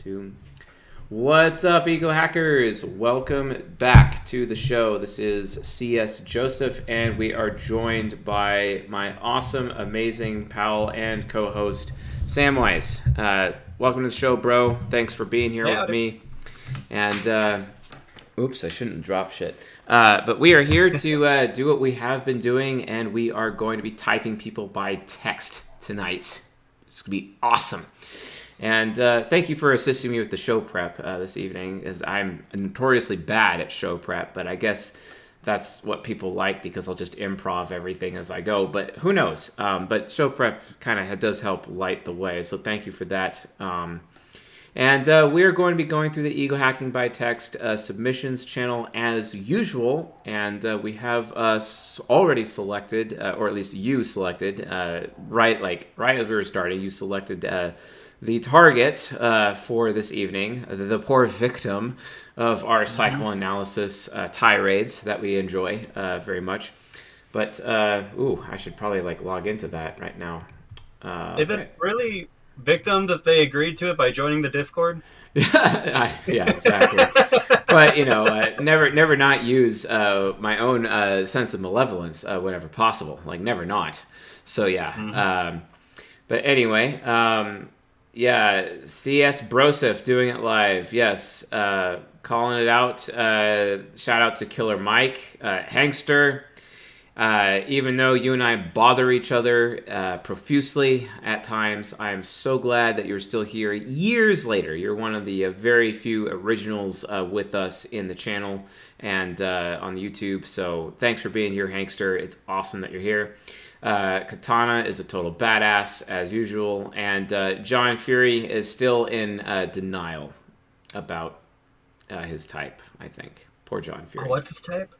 2. What's up, Ego Hackers? Welcome back to the show. This is CS Joseph, and we are joined by my awesome, amazing pal and co-host, Samwise. Welcome to the show, bro. Thanks for being here with me. And, oops, I shouldn't drop shit. But we are here to do what we have been doing, and we are going to be typing people by text tonight. It's going to be awesome. And thank you for assisting me with the show prep this evening, as I'm notoriously bad at show prep, but I guess that's what people like because I'll just improv everything as I go. But who knows? But show prep kind of does help light the way, so thank you for that. And we are going to be going through the Ego Hacking by Text submissions channel as usual, and we have already selected, or at least you selected, right as we were starting, you selected the target for this evening, the poor victim of our psychoanalysis tirades that we enjoy very much. But, I should probably log into that right now. Is it really victim that they agreed to it by joining the Discord? Yeah, exactly. But, never not use my own sense of malevolence whenever possible. Never not. So, yeah. Mm-hmm. But anyway... Yeah, CS Broseph doing it live. Yes, calling it out. Shout out to Killer Mike, Hankster. Even though you and I bother each other profusely at times, I am so glad that you're still here years later. You're one of the very few originals with us in the channel and on the YouTube. So thanks for being here, Hankster. It's awesome that you're here. Katana is a total badass, as usual, and John Fury is still in denial about his type, I think. Poor John Fury. What's his type?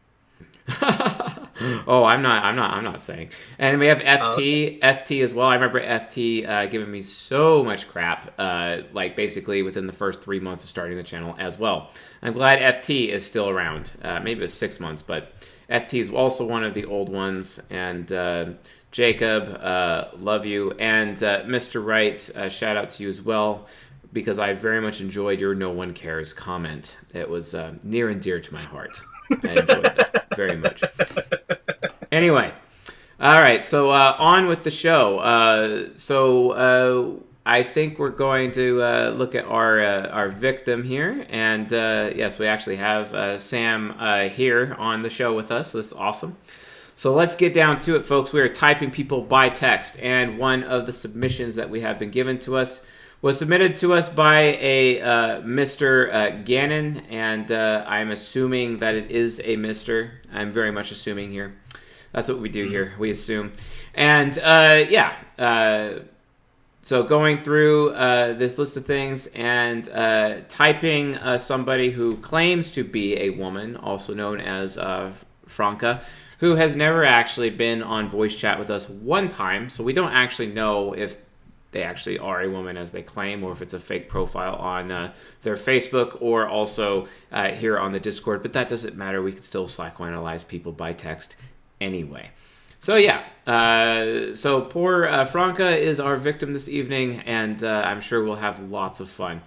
Oh, I'm not saying. And we have FT, FT as well. I remember FT giving me so much crap, basically within the first 3 months of starting the channel as well. I'm glad FT is still around. Maybe it was 6 months, but FT is also one of the old ones. And Jacob, love you. And Mr. Wright, shout out to you as well, because I very much enjoyed your No One Cares comment. It was near and dear to my heart. I enjoyed that very much. Anyway, all right, so on with the show. I think we're going to look at our victim here. And yes, we actually have Sam here on the show with us. So this is awesome. So let's get down to it, folks. We are typing people by text. And one of the submissions that we have been given to us was submitted to us by a Mr. Gannon, and I'm assuming that it is a Mr. I'm very much assuming here. That's what we do here. We assume. And, so going through this list of things and typing somebody who claims to be a woman, also known as Franca, who has never actually been on voice chat with us one time, so we don't actually know if they actually are a woman as they claim, or if it's a fake profile on their Facebook, or also here on the Discord. But that doesn't matter. We can still psychoanalyze people by text anyway. So yeah, so poor Franca is our victim this evening, and I'm sure we'll have lots of fun.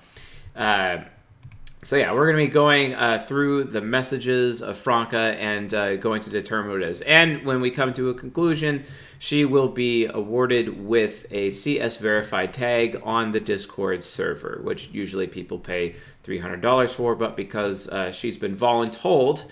So yeah, we're going to be going through the messages of Franca and going to determine what it is. And when we come to a conclusion, she will be awarded with a CS verified tag on the Discord server, which usually people pay $300 for, but because she's been voluntold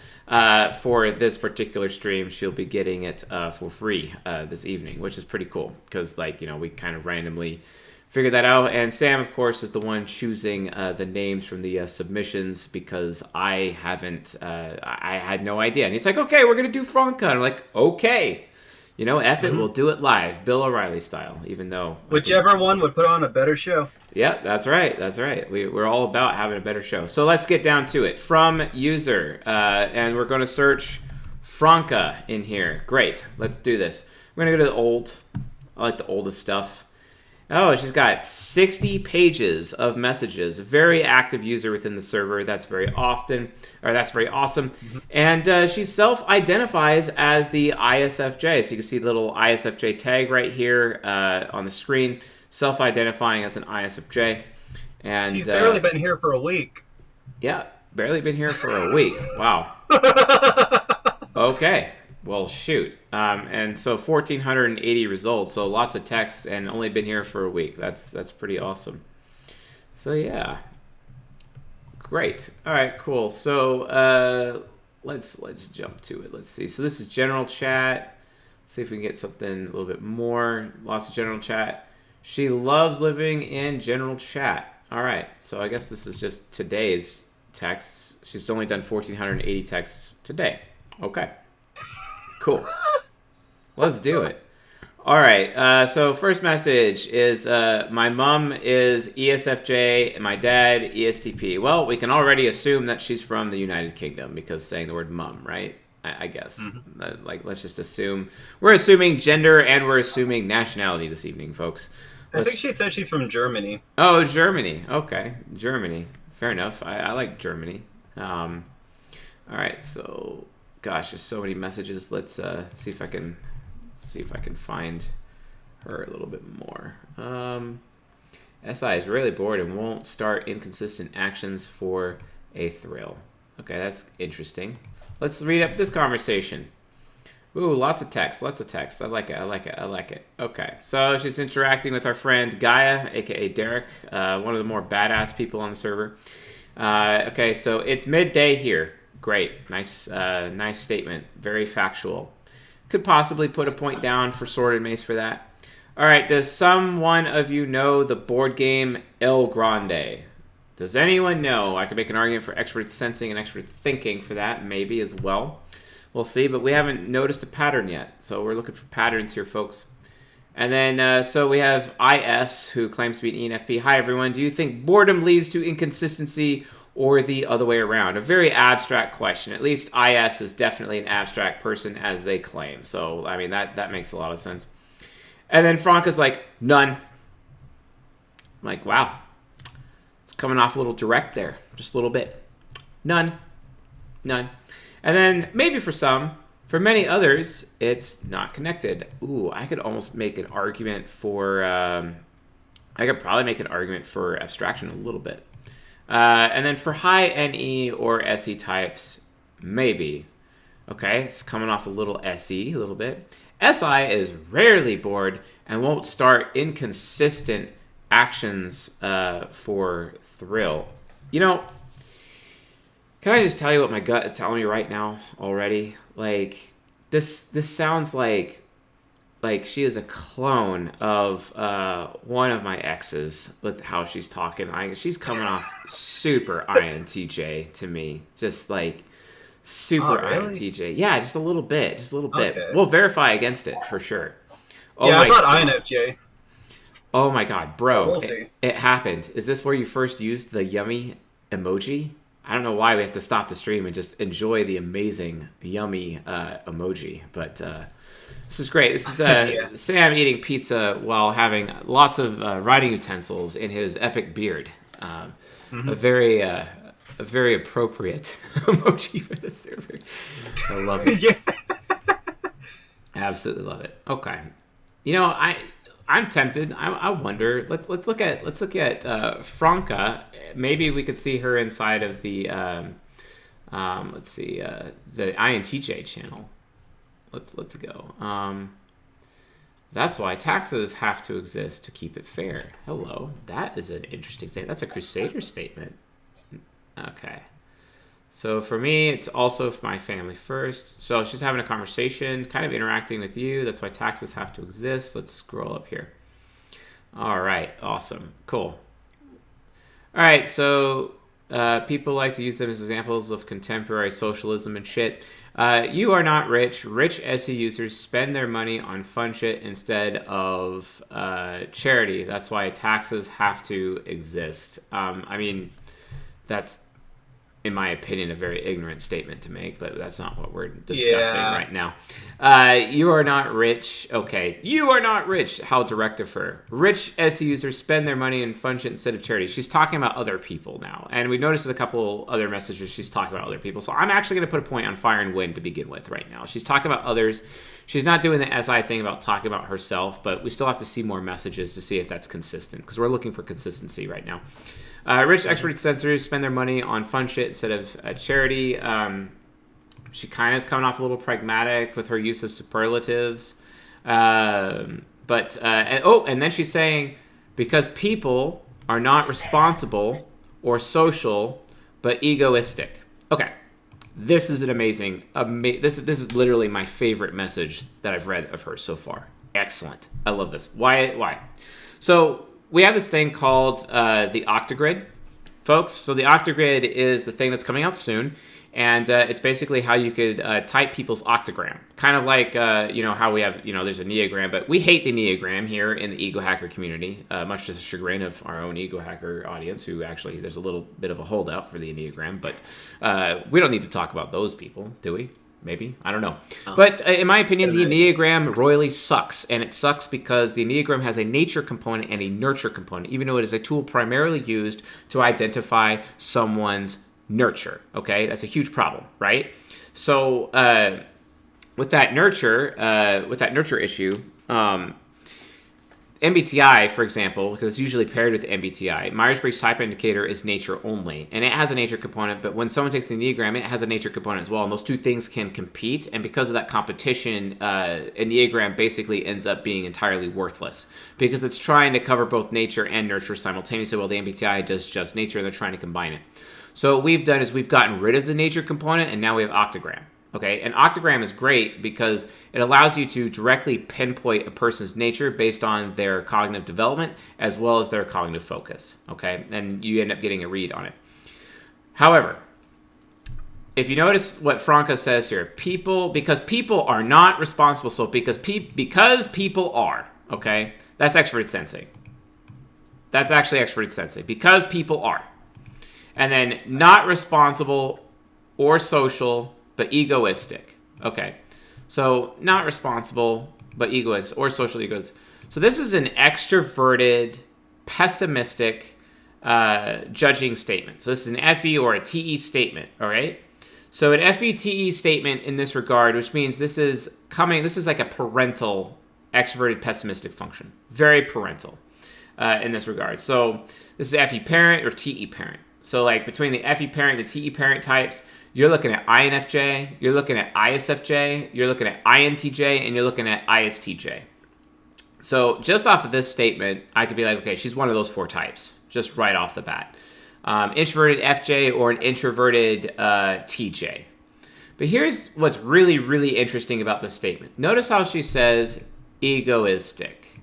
for this particular stream, she'll be getting it for free this evening, which is pretty cool because, we kind of randomly figure that out. And Sam, of course, is the one choosing the names from the submissions because I haven't, I had no idea. And he's like, okay, we're going to do Franca. And I'm like, okay. F it, we'll do it live, Bill O'Reilly style, even though... Whichever one would put on a better show. Yeah, that's right. We're all about having a better show. So let's get down to it. From user, and we're going to search Franca in here. Great, let's do this. We're going to go to the old. I like the oldest stuff. Oh, she's got 60 pages of messages. Very active user within the server. That's very awesome. Mm-hmm. And she self-identifies as the ISFJ. So you can see the little ISFJ tag right here on the screen. Self-identifying as an ISFJ. And she's barely been here for a week. Yeah, barely been here for a week. Wow. Okay. Well, shoot. And so 1,480 results. So lots of texts and only been here for a week. That's pretty awesome. So yeah. Great. All right. Cool. So let's jump to it. Let's see. So this is general chat. See if we can get something a little bit more. Lots of general chat. She loves living in general chat. All right. So I guess this is just today's texts. She's only done 1,480 texts today. Okay. Cool. Let's do it. All right. So first message is my mom is ESFJ and my dad ESTP. Well, we can already assume that she's from the United Kingdom because saying the word mom, right? I guess. Mm-hmm. Let's just assume. We're assuming gender and we're assuming nationality this evening, folks. I think she said she's from Germany. Oh, Germany. Okay. Germany. Fair enough. I like Germany. All right. So, gosh, there's so many messages. Let's see if I can find her a little bit more. SI is really bored and won't start inconsistent actions for a thrill. Okay, that's interesting. Let's read up this conversation. Ooh, lots of text. I like it. Okay, so she's interacting with our friend Gaia, aka Derek, one of the more badass people on the server. Okay, so it's midday here. Great, nice statement. Very factual. Could possibly put a point down for Sword and Mace for that. All right, does someone of you know the board game El Grande? Does anyone know? I could make an argument for expert sensing and expert thinking for that, maybe as well. We'll see, but we haven't noticed a pattern yet. So we're looking for patterns here, folks. And then, so we have IS, who claims to be an ENFP. Hi, everyone. Do you think boredom leads to inconsistency or the other way around? A very abstract question. At least IS is definitely an abstract person, as they claim. So, I mean, that makes a lot of sense. And then Franca's like, none. I'm like, wow. It's coming off a little direct there. Just a little bit. None. And then maybe for some, for many others, it's not connected. Ooh, I could almost make an argument for... I could probably make an argument for abstraction a little bit. And then for high NE or SE types, maybe. Okay, it's coming off a little SE, a little bit. SI is rarely bored and won't start inconsistent actions for thrill. You know, can I just tell you what my gut is telling me right now already? Like, this sounds like she is a clone of one of my exes with how she's talking. She's coming off super INTJ to me. Just like super really? INTJ. Yeah, just a little bit. Okay. We'll verify against it for sure. Oh yeah, my I thought God. INFJ. Oh my God, bro. We'll see. It happened. Is this where you first used the yummy emoji? I don't know why we have to stop the stream and just enjoy the amazing yummy emoji, but this is great. This is Yeah. Sam eating pizza while having lots of writing utensils in his epic beard. A very appropriate emoji for the server. I love it. Yeah. Absolutely love it. Okay, you know I'm tempted. I wonder. Let's look at Franca. Maybe we could see her inside of the let's see the INTJ channel. Let's go. That's why taxes have to exist to keep it fair. Hello, that is an interesting thing. That's a Crusader statement. Okay. So for me, it's also my family first. So she's having a conversation, kind of interacting with you. That's why taxes have to exist. Let's scroll up here. All right. Awesome. Cool. All right. So people like to use them as examples of contemporary socialism and shit. You are not rich. Rich SE users spend their money on fun shit instead of charity. That's why taxes have to exist. I mean, that's, in my opinion, a very ignorant statement to make, but that's not what we're discussing right now. You are not rich. Okay, you are not rich. How direct of her. Rich SE users spend their money in fun shit instead of charity. She's talking about other people now. And we noticed a couple other messages she's talking about other people. So I'm actually going to put a point on Fire and Wind to begin with right now. She's talking about others. She's not doing the SI thing about talking about herself, but we still have to see more messages to see if that's consistent, because we're looking for consistency right now. Rich extroverted sensors spend their money on fun shit instead of charity. She kind of is coming off a little pragmatic with her use of superlatives. And then she's saying, because people are not responsible or social, but egoistic. Okay. This is an amazing, this is literally my favorite message that I've read of hers so far. Excellent. I love this. Why? So we have this thing called the Octogrid, folks. So the Octogrid is the thing that's coming out soon. And it's basically how you could type people's octogram. Kind of like, how we have, there's a Enneagram. But we hate the Enneagram here in the Ego Hacker community, much to the chagrin of our own Ego Hacker audience, who actually, there's a little bit of a holdout for the Enneagram. But we don't need to talk about those people, do we? Maybe. I don't know. But in my opinion, the Enneagram royally sucks. And it sucks because the Enneagram has a nature component and a nurture component, even though it is a tool primarily used to identify someone's nurture. Okay, that's a huge problem, right? So with that nurture issue, MBTI, for example, because it's usually paired with MBTI, Myers-Briggs Type Indicator is nature only, and it has a nature component, but when someone takes the Enneagram, it has a nature component as well, and those two things can compete, and because of that competition, Enneagram basically ends up being entirely worthless, because it's trying to cover both nature and nurture simultaneously, while the MBTI does just nature, and they're trying to combine it. So what we've done is we've gotten rid of the nature component, and now we have octogram. Okay, and octogram is great because it allows you to directly pinpoint a person's nature based on their cognitive development as well as their cognitive focus. Okay, and you end up getting a read on it. However, if you notice what Franca says here, because people are not responsible, so because people are, okay, that's extroverted sensing. That's actually extroverted sensing. Because people are. And then not responsible or social, but egoistic. Okay. So not responsible, but egoistic or social egoist. So this is an extroverted, pessimistic, judging statement. So this is an FE or a TE statement. All right. So an FE-TE statement in this regard, which means this is like a parental extroverted pessimistic function. Very parental in this regard. So this is FE parent or TE parent. So like between the FE parent and the TE parent types, you're looking at INFJ, you're looking at ISFJ, you're looking at INTJ, and you're looking at ISTJ. So just off of this statement, I could be like, okay, she's one of those four types, just right off the bat. Introverted FJ or an introverted TJ. But here's what's really, really interesting about this statement. Notice how she says egoistic.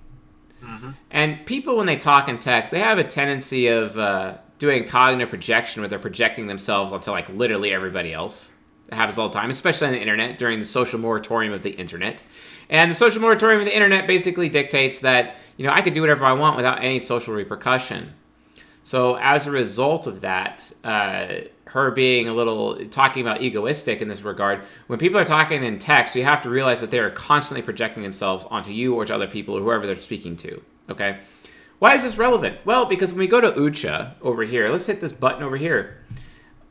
Mm-hmm. And people, when they talk in text, they have a tendency of doing cognitive projection where they're projecting themselves onto like literally everybody else. It happens all the time, especially on the internet during the social moratorium of the internet. And the social moratorium of the internet basically dictates that, I could do whatever I want without any social repercussion. So as a result of that, her being talking about egoistic in this regard, when people are talking in text, you have to realize that they are constantly projecting themselves onto you or to other people or whoever they're speaking to, okay? Why is this relevant? Well, because when we go to Ucha over here, let's hit this button over here.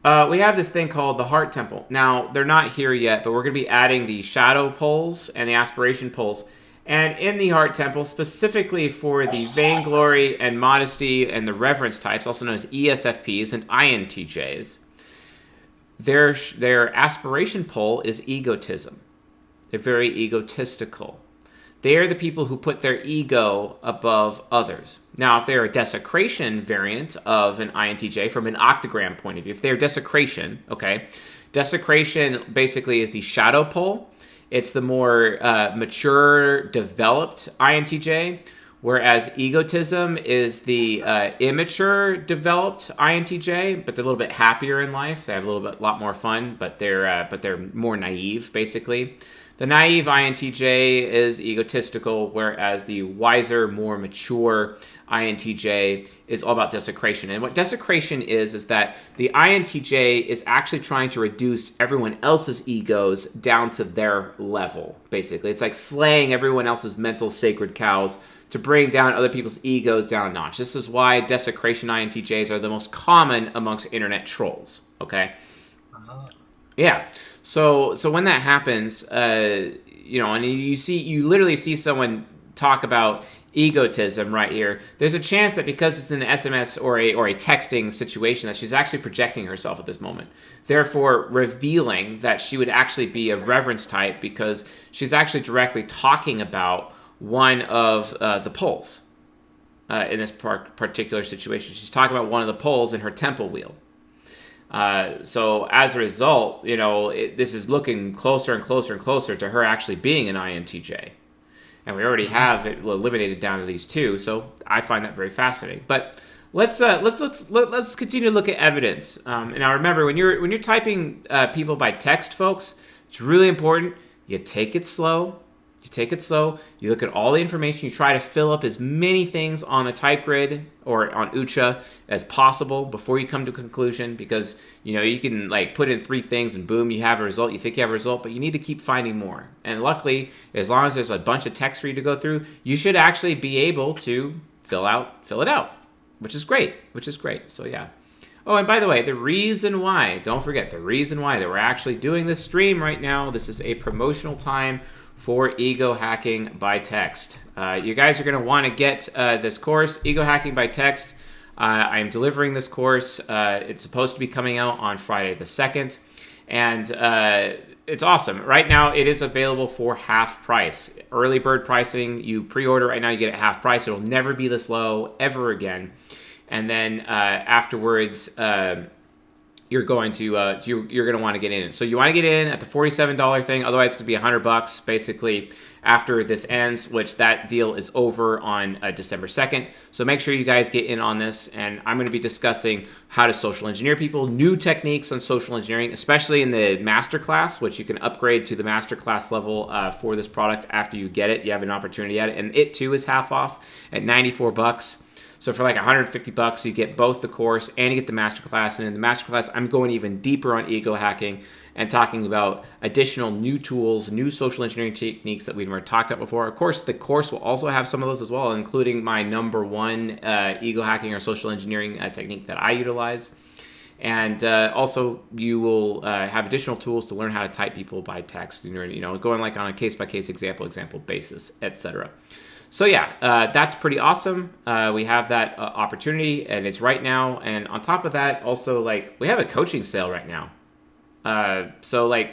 We have this thing called the Heart Temple. Now, they're not here yet, but we're going to be adding the shadow poles and the aspiration poles. And in the Heart Temple, specifically for the vainglory and modesty and the reverence types, also known as ESFPs and INTJs, their aspiration pole is egotism. They're very egotistical. They are the people who put their ego above others. Now, if they're a desecration variant of an INTJ from an octogram point of view, if they're desecration, okay, desecration basically is the shadow pole. It's the more mature, developed INTJ, whereas egotism is the immature, developed INTJ, but they're a little bit happier in life. They have a lot more fun, but they're more naive, basically. The naive INTJ is egotistical, whereas the wiser, more mature INTJ is all about desecration. And what desecration is that the INTJ is actually trying to reduce everyone else's egos down to their level, basically. It's like slaying everyone else's mental sacred cows to bring down other people's egos down a notch. This is why desecration INTJs are the most common amongst internet trolls, okay? Yeah. So when that happens, and you literally see someone talk about egotism right here. There's a chance that because it's an SMS or a texting situation that she's actually projecting herself at this moment, therefore revealing that she would actually be a reverence type because she's actually directly talking about one of the poles in this particular situation. She's talking about one of the poles in her temple wheel. So as a result, this is looking closer and closer and closer to her actually being an INTJ. And we already have it eliminated down to these two, so I find that very fascinating. But let's continue to look at evidence. And now remember, when you're typing people by text, folks, it's really important you take it slow. You look at all the information. You try to fill up as many things on the type grid or on Ucha as possible before you come to a conclusion, because you can put in 3 things and boom, you have a result. You think you have a result, but you need to keep finding more. And luckily, as long as there's a bunch of text for you to go through, you should actually be able to fill it out, which is great. So yeah. Oh, and by the way, don't forget the reason why that we're actually doing this stream right now. This is a promotional time for Ego Hacking by Text. You guys are going to want to get this course, Ego Hacking by Text. I am delivering this course. It's supposed to be coming out on Friday the 2nd. And it's awesome. Right now, it is available for half price. Early bird pricing. You pre-order right now, you get it at half price. It'll never be this low ever again. And then afterwards, you're going to want to get in. So you want to get in at the $47 thing. Otherwise, it's going to be $100 basically after this ends, which that deal is over on December 2nd. So make sure you guys get in on this. And I'm going to be discussing how to social engineer people, new techniques on social engineering, especially in the masterclass, which you can upgrade to the masterclass level for this product after you get it. You have an opportunity at it. And it too is half off at $94. So for $150, you get both the course and you get the masterclass. And in the masterclass, I'm going even deeper on ego hacking and talking about additional new tools, new social engineering techniques that we've never talked about before. Of course, the course will also have some of those as well, including my number one ego hacking or social engineering technique that I utilize. And also, you will have additional tools to learn how to type people by text, going on a case-by-case example basis, etc. So yeah, that's pretty awesome. We have that opportunity, and it's right now. And on top of that, also we have a coaching sale right now. So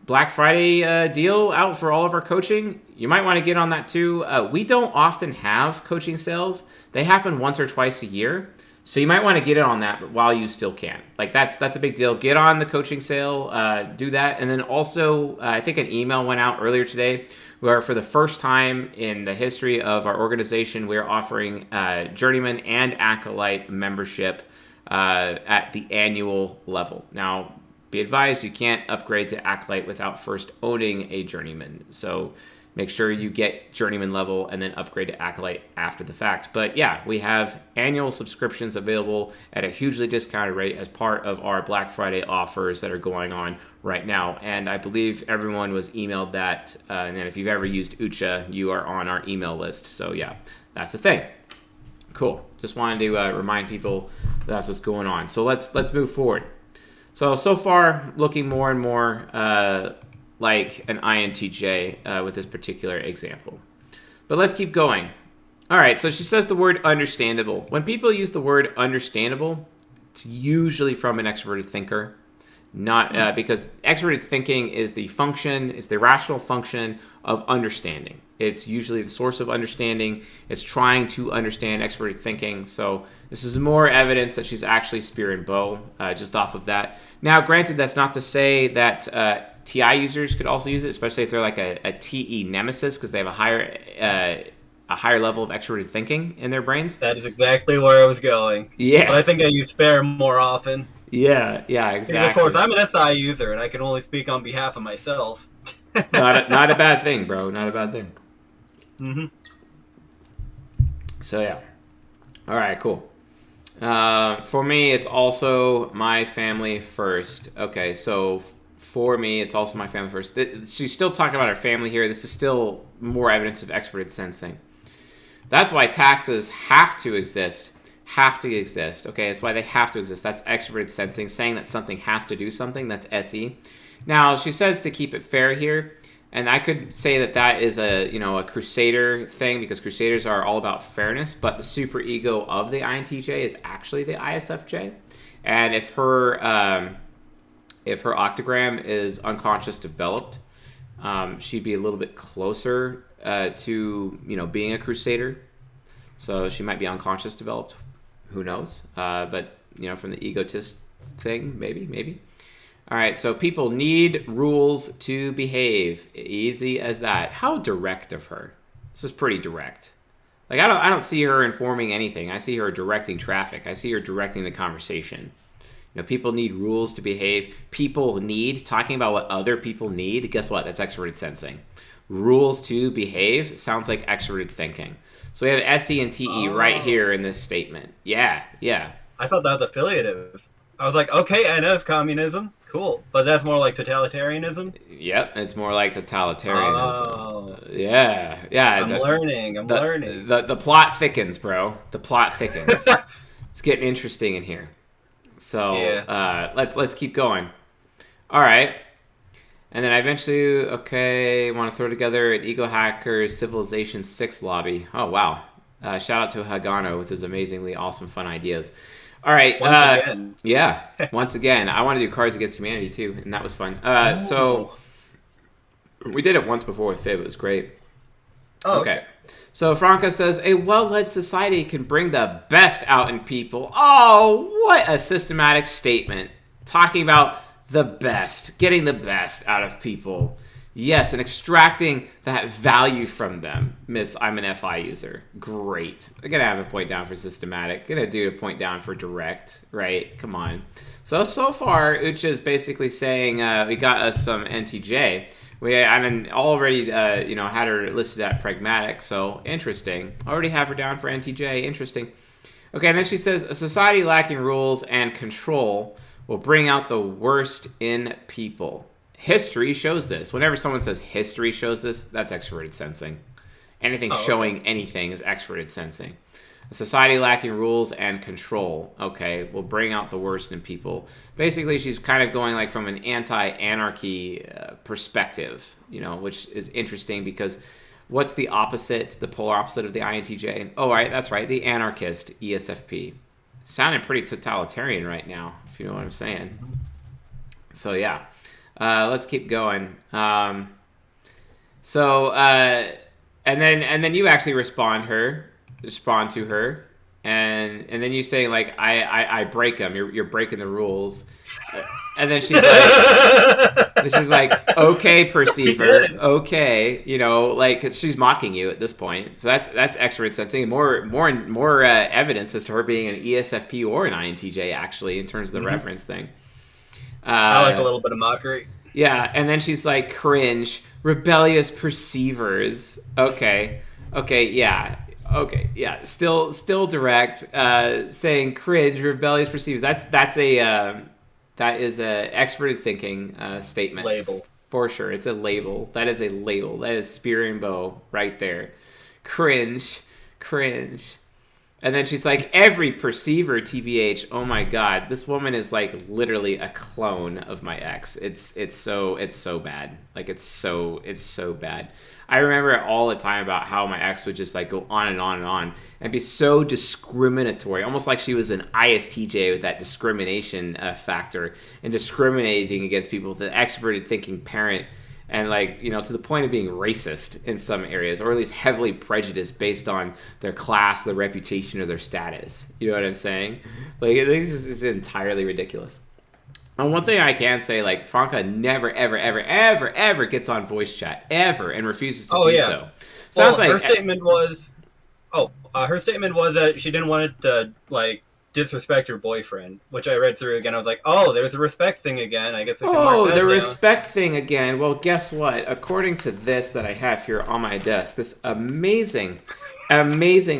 Black Friday deal out for all of our coaching. You might want to get on that too. We don't often have coaching sales. They happen once or twice a year. So you might want to get in on that while you still can. That's a big deal. Get on the coaching sale, do that. And then also, I think an email went out earlier today where for the first time in the history of our organization, we're offering Journeyman and Acolyte membership at the annual level. Now, be advised, you can't upgrade to Acolyte without first owning a Journeyman. So make sure you get Journeyman level and then upgrade to Acolyte after the fact. But yeah, we have annual subscriptions available at a hugely discounted rate as part of our Black Friday offers that are going on right now. And I believe everyone was emailed that. And then if you've ever used Ucha, you are on our email list. So yeah, that's the thing. Cool. Just wanted to remind people that's what's going on. So let's move forward. So far, looking more and more like an INTJ with this particular example. But let's keep going. All right, so she says the word understandable. When people use the word understandable, it's usually from an extroverted thinker, not because extroverted thinking is the rational function of understanding. It's usually the source of understanding. It's trying to understand extroverted thinking. So this is more evidence that she's actually spear and bow just off of that. Now, granted, that's not to say that TI users could also use it, especially if they're like a TE nemesis because they have a higher level of extroverted thinking in their brains. That is exactly where I was going. Yeah. But I think I use spare more often. Yeah, exactly. Because of course, I'm an SI user, and I can only speak on behalf of myself. not a bad thing, bro. Not a bad thing. Mm-hmm. So, yeah. All right, cool. For me, it's also my family first. Okay, so for me, it's also my family first. She's still talking about her family here. This is still more evidence of extroverted sensing. That's why taxes have to exist. Okay, that's why they have to exist. That's extroverted sensing, saying that something has to do something. That's SE. Now, she says to keep it fair here, And I could say that is a crusader thing, because crusaders are all about fairness, but the superego of the INTJ is actually the ISFJ. And if her octogram is unconscious developed, she'd be a little bit closer to being a crusader. So she might be unconscious developed. Who knows? But from the egotist thing, maybe. All right, so people need rules to behave. Easy as that. How direct of her. This is pretty direct. Like, I don't see her informing anything. I see her directing traffic. I see her directing the conversation. People need rules to behave. People need, talking about what other people need. Guess what? That's extroverted sensing. Rules to behave sounds like extroverted thinking. So we have SE and TE right here in this statement. Yeah. I thought that was affiliative. I was like, okay, NF communism. Cool. But that's more like totalitarianism? Yep, it's more like totalitarianism. Oh. Yeah. I'm learning. The plot thickens, bro. The plot thickens. It's getting interesting in here. So let's keep going. All right. And then I eventually, want to throw together an EgoHacker Civilization 6 lobby. Oh, wow. Shout out to Hagano with his amazingly awesome, fun ideas. All right. Once again. Yeah. Once again. I want to do Cards Against Humanity, too, and that was fun. So we did it once before with Fib. It was great. Oh, okay. So Franca says, a well-led society can bring the best out in people. Oh, what a systematic statement. Talking about the best, getting the best out of people. Yes, and extracting that value from them. Miss, I'm an FI user. Great. I'm going to have a point down for systematic. Going to do a point down for direct, right? Come on. So far, Ucha is basically saying we got us some NTJ. I already had her listed at pragmatic, so interesting. Already have her down for NTJ. Interesting. Okay, and then she says, a society lacking rules and control will bring out the worst in people. History shows this. Whenever someone says history shows this, that's extroverted sensing. Anything showing anything is extroverted sensing. A society lacking rules and control, will bring out the worst in people. Basically, she's kind of going like from an anti-anarchy perspective, which is interesting because what's the opposite, the polar opposite of the INTJ? Oh, right, that's right, the anarchist, ESFP. Sounding pretty totalitarian right now, if you know what I'm saying. So, yeah. Let's keep going. And then you actually respond to her, and then you say like I break them. You're breaking the rules, and then she's like, okay, perceiver, okay, like she's mocking you at this point. So that's extroverted sensing. More evidence as to her being an ESFP or an INTJ actually in terms of the reference thing. I like a little bit of mockery. Yeah, and then she's like, cringe, rebellious perceivers. Okay, yeah. Okay, yeah. Still direct. Saying cringe, rebellious perceivers. That is a extroverted thinking statement. Label. For sure, it's a label. That is a label. That is spear and bow right there. Cringe. And then she's like, every perceiver, TBH. Oh my God, this woman is like literally a clone of my ex. It's so bad. Like it's so bad. I remember all the time about how my ex would just like go on and on and on and be so discriminatory, almost like she was an ISTJ with that discrimination factor and discriminating against people with an extroverted thinking parent. And like, to the point of being racist in some areas, or at least heavily prejudiced based on their class, their reputation, or their status. You know what I'm saying? Like, it's entirely ridiculous. And one thing I can say, like, Franca never, ever, ever, ever, ever gets on voice chat, ever, and refuses to do so. Sounds like her statement was, that she didn't want it to like disrespect her boyfriend, which I read through again. I was like, oh, there's a respect thing again. I guess we can mark that down. Respect thing again. Well, guess what? According to this that I have here on my desk, this amazing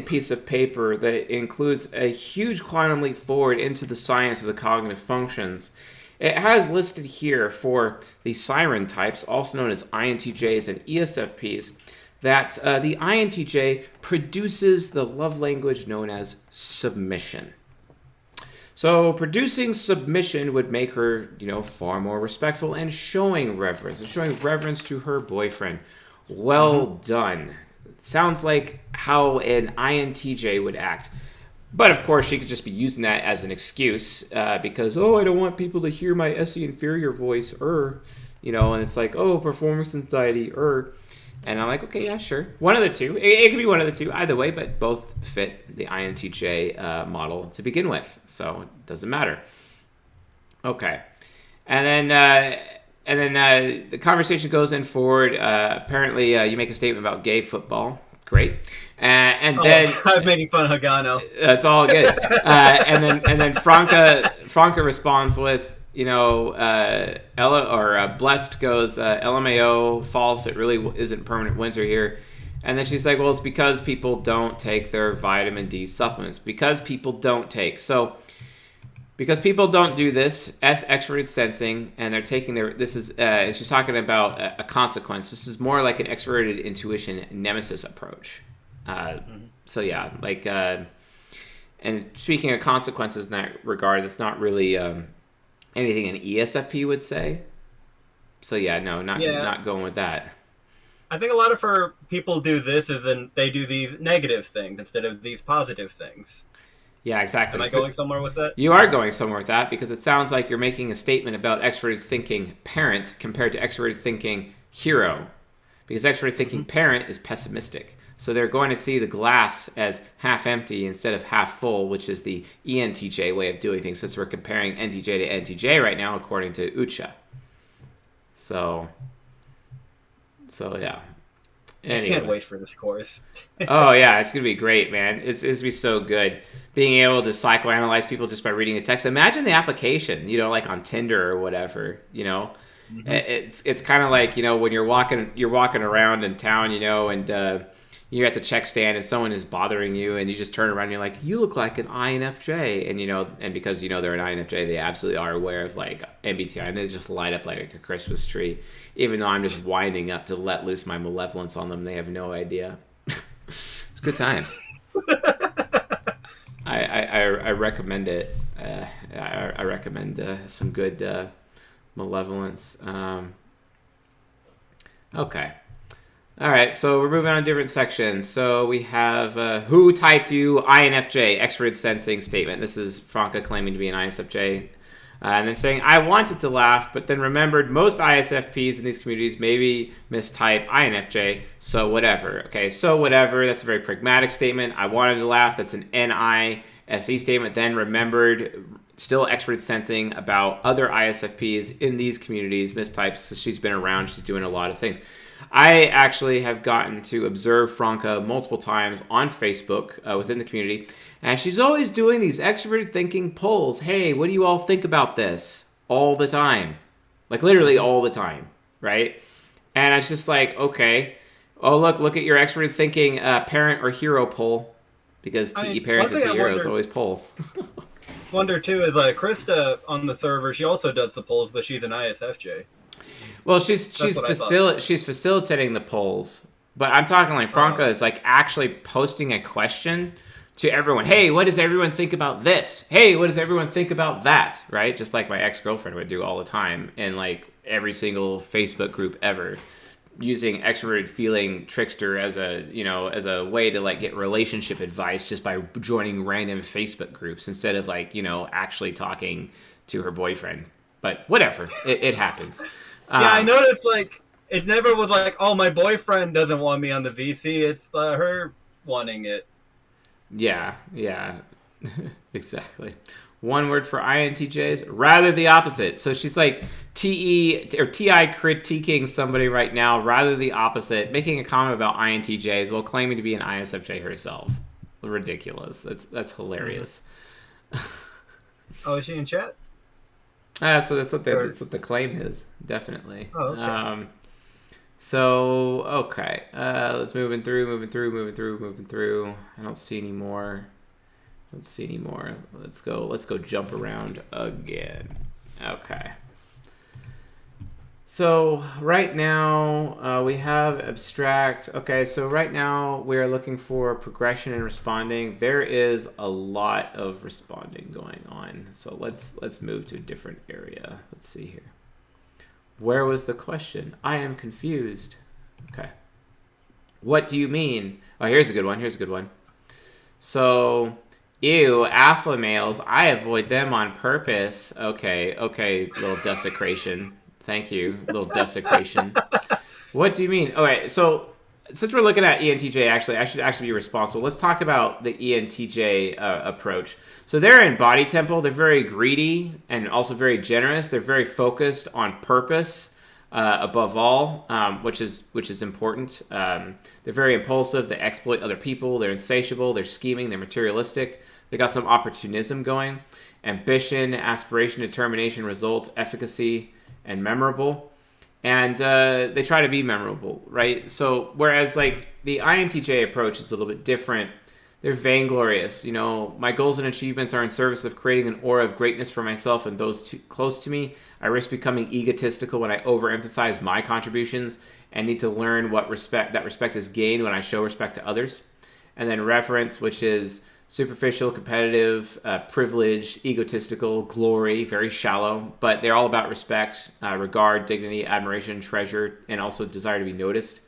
piece of paper that includes a huge quantum leap forward into the science of the cognitive functions. It has listed here for the siren types, also known as INTJs and ESFPs, that the INTJ produces the love language known as submission. So producing submission would make her, far more respectful and showing reverence to her boyfriend. Well done. Sounds like how an INTJ would act. But of course, she could just be using that as an excuse because, I don't want people to hear my SE inferior voice, and it's like, performance anxiety, And I'm like, okay, yeah, sure. One of the two. It could be one of the two, either way, but both fit the INTJ model to begin with, so it doesn't matter. Okay. And then the conversation goes in forward. Apparently, you make a statement about gay football. Great. And then I'm making fun of Hagano. That's all good. And then Franca responds with, Ella or Blessed goes, LMAO, false. It really isn't permanent winter here. And then she's like, well, it's because people don't take their vitamin D supplements. Because people don't do this, extroverted sensing, and they're taking and she's talking about a consequence. This is more like an extroverted intuition nemesis approach. So yeah, and speaking of consequences in that regard, that's not really anything an ESFP would say. So yeah, no, not going with that. I think a lot of her people do this is then they do these negative things instead of these positive things. Yeah, exactly. Am I going somewhere with that? You are going somewhere with that because it sounds like you're making a statement about extroverted thinking parent compared to extroverted thinking hero. Because extroverted thinking parent is pessimistic. So they're going to see the glass as half empty instead of half full, which is the ENTJ way of doing things, since we're comparing NTJ to NTJ right now, according to Ucha. So yeah. Anyway. I can't wait for this course. Oh, yeah, it's going to be great, man. It's going to be so good. Being able to psychoanalyze people just by reading a text. Imagine the application, like on Tinder or whatever, Mm-hmm. It's kind of like, when you're walking around in town, and you're at the check stand and someone is bothering you and you just turn around and you're like, you look like an INFJ. And, and because, they're an INFJ, they absolutely are aware of, MBTI, and they just light up like a Christmas tree. Even though I'm just winding up to let loose my malevolence on them, they have no idea. It's good times. I recommend it. I recommend some good malevolence. Okay. All right, so we're moving on to different sections. So we have who typed you INFJ, extroverted sensing statement. This is Franca claiming to be an ISFJ. And then saying, I wanted to laugh, but then remembered most ISFPs in these communities maybe mistype INFJ, so whatever. Okay, so whatever, that's a very pragmatic statement. I wanted to laugh, that's an NISE statement. Then remembered, still extroverted sensing about other ISFPs in these communities, mistypes. So she's been around, she's doing a lot of things. I actually have gotten to observe Franca multiple times on Facebook within the community, and she's always doing these extroverted thinking polls. Hey, what do you all think about this? All the time. Literally all the time, right? And it's just like, okay, look at your extroverted thinking parent or hero poll, because TE parents and TE heroes always poll. Wonder, too, is Krista on the server, she also does the polls, but she's an ISFJ. Well, she's facilitating the polls, but I'm talking Franca is actually posting a question to everyone. Hey, what does everyone think about this? Hey, what does everyone think about that? Right? Just like my ex-girlfriend would do all the time in every single Facebook group ever, using extroverted feeling trickster as a way to get relationship advice just by joining random Facebook groups instead of actually talking to her boyfriend. But whatever, it happens. Yeah, I noticed, it never was oh, my boyfriend doesn't want me on the VC. It's her wanting it. Yeah, exactly. One word for INTJs, rather the opposite. So she's TI critiquing somebody right now, rather the opposite, making a comment about INTJs while claiming to be an ISFJ herself. Ridiculous. That's hilarious. Oh, is she in chat? So that's what the claim is, definitely. Oh, okay. So okay, let's moving through. I don't see any more. Let's go jump around again. Okay. So right now we have abstract. Okay, so right now we are looking for progression and responding. There is a lot of responding going on. So let's move to a different area. Let's see here. Where was the question? I am confused. Okay. What do you mean? Oh, here's a good one. Here's a good one. So, ew, alpha males. I avoid them on purpose. Okay, little desecration. Thank you, little desecration. What do you mean? Okay, so since we're looking at ENTJ, actually, I should actually be responsible. Let's talk about the ENTJ approach. So they're in body temple. They're very greedy and also very generous. They're very focused on purpose above all, which is important. They're very impulsive. They exploit other people. They're insatiable. They're scheming. They're materialistic. They got some opportunism going. Ambition, aspiration, determination, results, efficacy, and memorable. And they try to be memorable, right? So whereas like the INTJ approach is a little bit different. They're vainglorious. You know, my goals and achievements are in service of creating an aura of greatness for myself and those close to me. I risk becoming egotistical when I overemphasize my contributions and need to learn what respect is gained when I show respect to others. And then reverence, which is superficial, competitive, privileged, egotistical, glory, very shallow, but they're all about respect, regard, dignity, admiration, treasure, and also desire to be noticed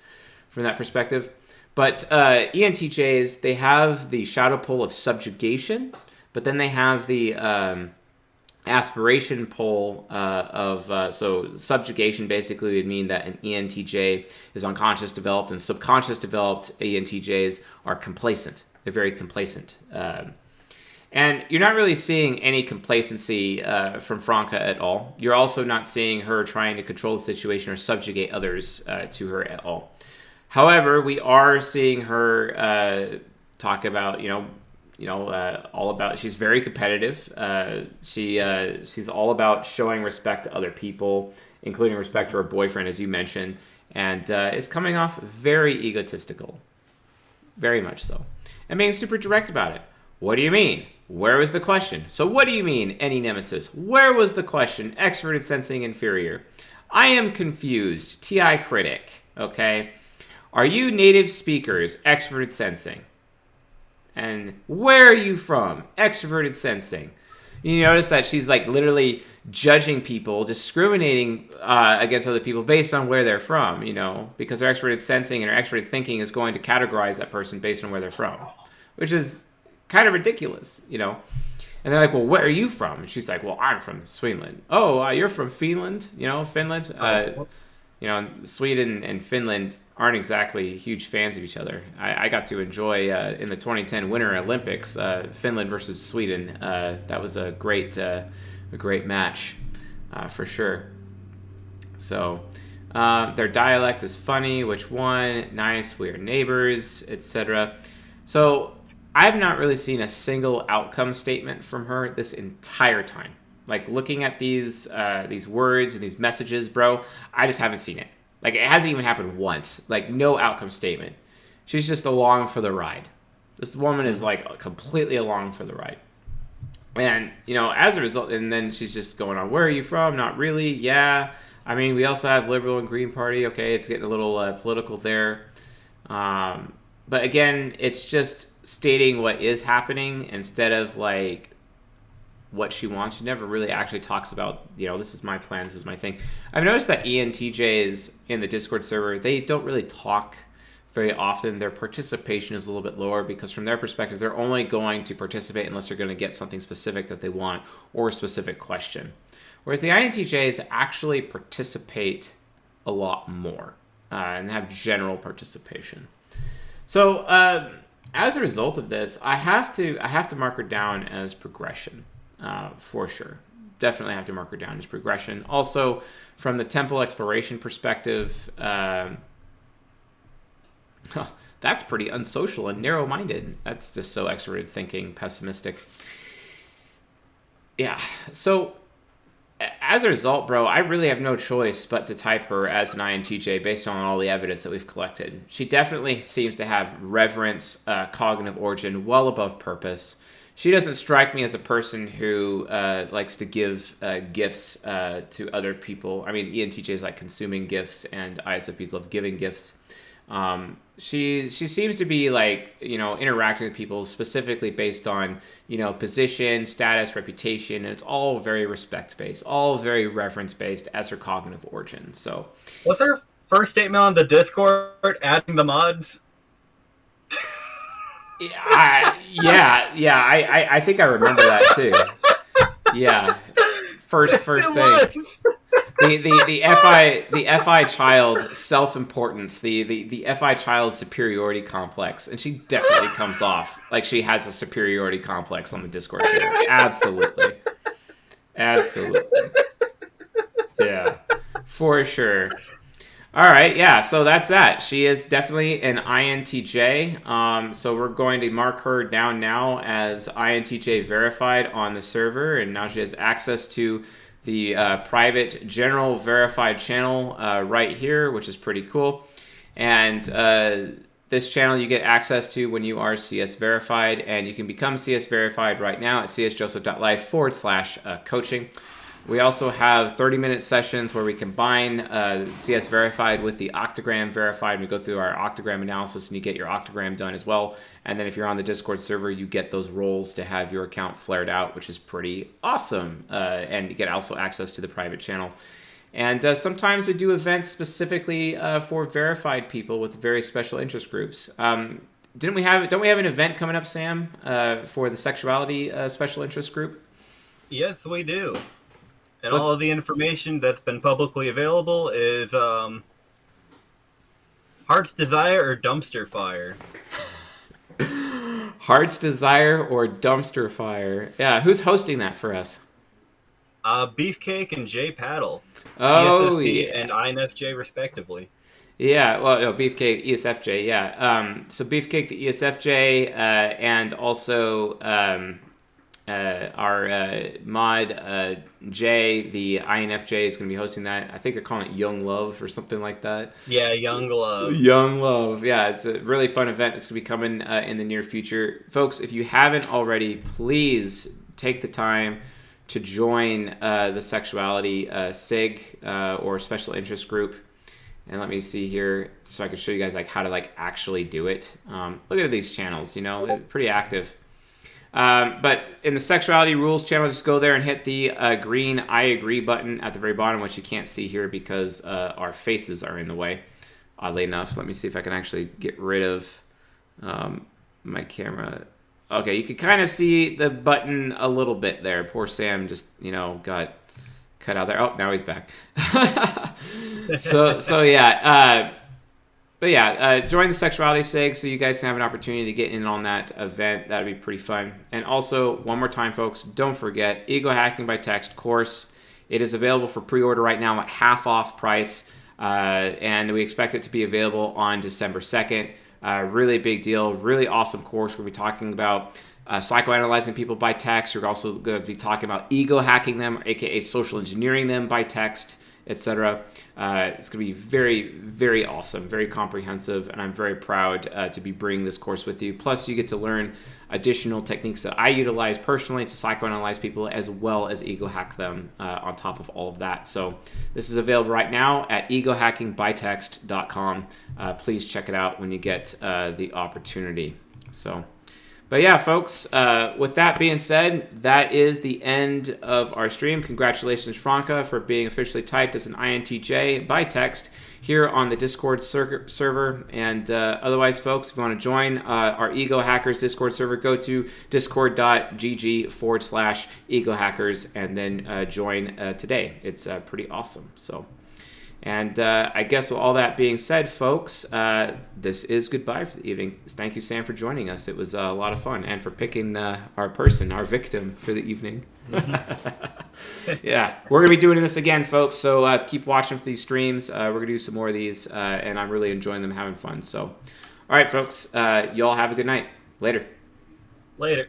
from that perspective. But ENTJs, they have the shadow pole of subjugation, but then they have the aspiration pole so subjugation basically would mean that an ENTJ is unconscious developed, and subconscious developed ENTJs are complacent. They're very complacent. And you're not really seeing any complacency from Franca at all. You're also not seeing her trying to control the situation or subjugate others to her at all. However, we are seeing her talk about, all about. She's very competitive. She's all about showing respect to other people, including respect to her boyfriend, as you mentioned, and is coming off very egotistical, very much so, and being super direct about it. What do you mean? Where was the question? So what do you mean, any nemesis? Where was the question? Extroverted sensing inferior. I am confused. TI critic. Okay. Are you native speakers? Extroverted sensing. And where are you from? Extroverted sensing. You notice that she's like literally judging people, discriminating against other people based on where they're from, because her extroverted sensing and her extroverted thinking is going to categorize that person based on where they're from, which is kind of ridiculous, And they're like, well, where are you from? And she's like, well, I'm from Sweden. Oh, you're from Finland? Finland? Sweden and Finland aren't exactly huge fans of each other. I got to enjoy in the 2010 Winter Olympics, Finland versus Sweden. That was a great match for sure. So their dialect is funny. Which one? Nice. We are neighbors, etc. So I've not really seen a single outcome statement from her this entire time. Like, looking at these words and these messages, bro, I just haven't seen it. Like, it hasn't even happened once. Like, no outcome statement. She's just along for the ride. This woman is, like, completely along for the ride. And, as a result, and then she's just going on, where are you from? Not really. Yeah. I mean, we also have Liberal and Green Party. Okay, it's getting a little political there. But, again, it's just stating what is happening instead of, like, what she wants. She never really actually talks about, this is my plan, this is my thing. I've noticed that ENTJs in the Discord server, they don't really talk very often. Their participation is a little bit lower because from their perspective, they're only going to participate unless they're going to get something specific that they want or a specific question. Whereas the INTJs actually participate a lot more and have general participation. So as a result of this, I have to mark her down as progression. For sure. Definitely have to mark her down as progression. Also, from the temple exploration perspective, that's pretty unsocial and narrow-minded. That's just so extroverted thinking, pessimistic. Yeah, so as a result, bro, I really have no choice but to type her as an INTJ based on all the evidence that we've collected. She definitely seems to have reverence, cognitive origin well above purpose. she doesn't strike me as a person who likes to give gifts to other people. I mean, ENTJ is like consuming gifts, and ISFPs love giving gifts. She seems to be like, interacting with people specifically based on, position, status, reputation. And it's all very respect based, all very reference based as her cognitive origin. So, what's her first statement on the Discord? Adding the mods. I think I remember that too. Yeah, first thing. The FI child self-importance, the FI child superiority complex, and she definitely comes off like she has a superiority complex on the Discord server. Absolutely. Yeah, for sure. All right, yeah, so that's that. She is definitely an INTJ. So we're going to mark her down now as INTJ verified on the server, and now she has access to the private general verified channel right here, which is pretty cool. And this channel you get access to when you are CS verified, and you can become CS verified right now at csjoseph.life/coaching. We also have 30-minute sessions where we combine CS verified with the octagram verified. We go through our octagram analysis, and you get your octagram done as well. And then if you're on the Discord server, you get those roles to have your account flared out, which is pretty awesome. And you get also access to the private channel. And sometimes we do events specifically for verified people with very special interest groups. Don't we have an event coming up, Sam, for the sexuality special interest group? Yes, we do. And all of the information that's been publicly available is Heart's Desire or Dumpster Fire. Heart's Desire or Dumpster Fire. Yeah, who's hosting that for us? Beefcake and Jay Paddle. Oh, ESFP yeah. and INFJ, respectively. Yeah, well, no, Beefcake, ESFJ, yeah. So Beefcake to ESFJ, and also our mod Jay, the INFJ, is going to be hosting that. I think they're calling it Young Love or something like that. Yeah, Young Love. Young Love. Yeah, it's a really fun event. It's going to be coming in the near future. Folks, if you haven't already, please take the time to join the Sexuality SIG or Special Interest Group. And let me see here so I can show you guys like how to like actually do it. Look at these channels, they're pretty active. But in the Sexuality Rules channel, just go there and hit the green I agree button at the very bottom, which you can't see here because our faces are in the way, oddly enough. Let me see if I can actually get rid of my camera. Okay, you can kind of see the button a little bit there. Poor Sam just, got cut out there. Oh, now he's back. So yeah. But yeah, join the Sexuality SIG so you guys can have an opportunity to get in on that event. That'd be pretty fun. And also, one more time, folks, don't forget, EgoHacking by Text course. It is available for pre-order right now at half off price, and we expect it to be available on December 2nd. Really big deal, really awesome course. We'll be talking about psychoanalyzing people by text. We're also going to be talking about ego hacking them, aka social engineering them by text, etc. It's going to be very, very awesome, very comprehensive, and I'm very proud to be bringing this course with you. Plus, you get to learn additional techniques that I utilize personally to psychoanalyze people as well as ego hack them on top of all of that. So this is available right now at egohackingbytext.com. Please check it out when you get the opportunity. But yeah, folks, with that being said, that is the end of our stream. Congratulations, Franca, for being officially typed as an INTJ by text here on the Discord server. And otherwise, folks, if you want to join our Ego Hackers Discord server, go to discord.gg/Ego Hackers and then join today. It's pretty awesome. And I guess with all that being said, folks, this is goodbye for the evening. Thank you, Sam, for joining us. It was a lot of fun, and for picking our victim for the evening. Yeah, we're going to be doing this again, folks, so keep watching for these streams. We're going to do some more of these, and I'm really enjoying them, having fun. So, all right, folks, y'all have a good night. Later. Later.